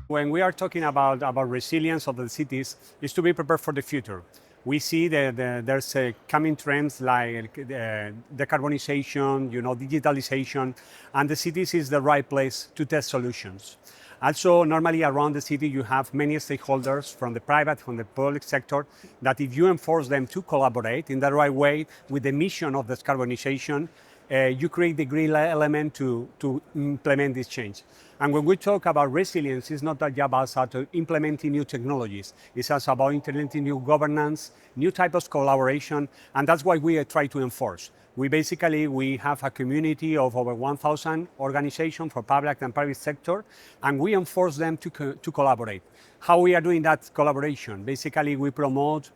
When we are talking about resilience of the cities, is to be prepared for the future. We see that there's coming trends like decarbonization, digitalization, and the cities is the right place to test solutions. Also, normally around the city, you have many stakeholders from the private, from the public sector, that if you enforce them to collaborate in the right way with the mission of decarbonization, you create the green element to implement this change. And when we talk about resilience, it's not just about implementing new technologies. It's also about implementing new governance, new types of collaboration, and that's what we try to enforce. We have a community of over 1,000 organizations for public and private sector, and we enforce them to collaborate. How we are doing that collaboration? Basically, we promote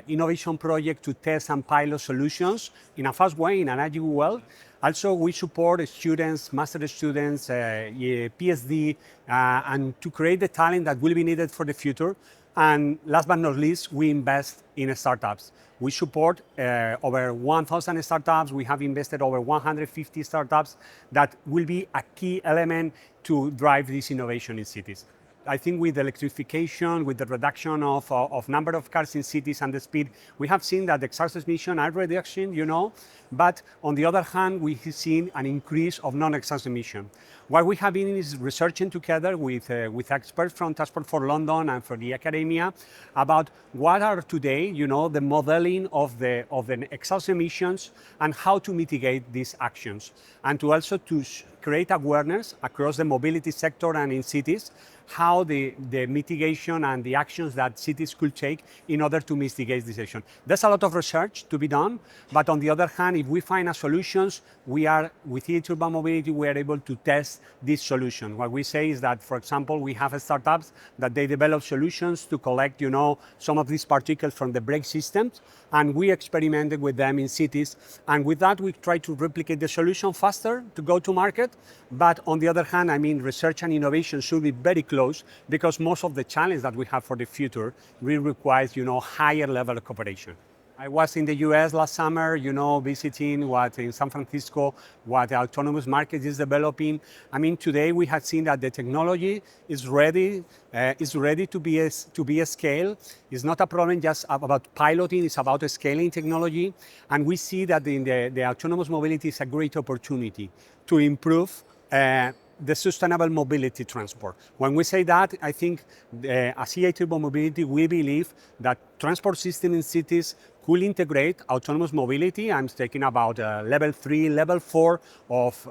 innovation projects to test and pilot solutions in a fast way, in an agile way. Also, we support students, master students, PhD, and to create the talent that will be needed for the future. And last but not least, we invest in startups. We support over 1,000 startups. We have invested over 150 startups that will be a key element to drive this innovation in cities. I think with electrification, with the reduction of number of cars in cities and the speed, we have seen that the exhaust emissions are reduction, but on the other hand, we have seen an increase of non-exhaust emission. What we have been is researching together with experts from Transport for London and for the academia about what are today, the modeling of the exhaust emissions and how to mitigate these actions, and to also create awareness across the mobility sector and in cities, how the mitigation and the actions that cities could take in order to mitigate this issue. There's a lot of research to be done, but on the other hand, if we find solutions, with EIT Urban Mobility, we are able to test this solution. What we say is that, for example, we have startups that they develop solutions to collect, some of these particles from the brake systems, and we experimented with them in cities. And with that, we try to replicate the solution faster to go to market. But on the other hand, research and innovation should be very close, because most of the challenge that we have for the future really requires, higher level of cooperation. I was in the US last summer, visiting in San Francisco, what the autonomous market is developing. Today we have seen that the technology is ready to be a scale. It's not a problem just about piloting, it's about scaling technology. And we see that in the autonomous mobility is a great opportunity to improve the sustainable mobility transport. When we say that, I think as EIT Urban Mobility, we believe that transport system in cities could integrate autonomous mobility. I'm speaking about level 3, level 4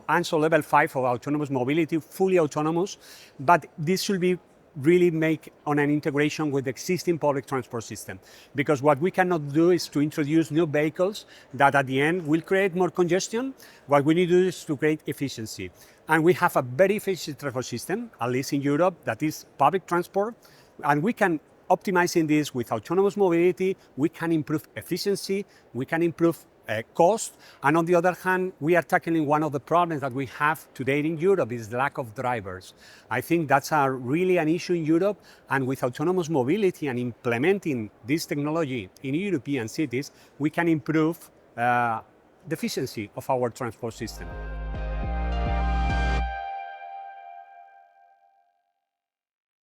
and so level 5 of autonomous mobility, fully autonomous. But this should be really make on an integration with the existing public transport system. Because what we cannot do is to introduce new vehicles that at the end will create more congestion. What we need to do is to create efficiency. And we have a very efficient transport system, at least in Europe, that is public transport. And we can optimizing this with autonomous mobility, we can improve efficiency, we can improve cost, and on the other hand, we are tackling one of the problems that we have today in Europe is the lack of drivers. I think that's really an issue in Europe, and with autonomous mobility and implementing this technology in European cities, we can improve the efficiency of our transport system.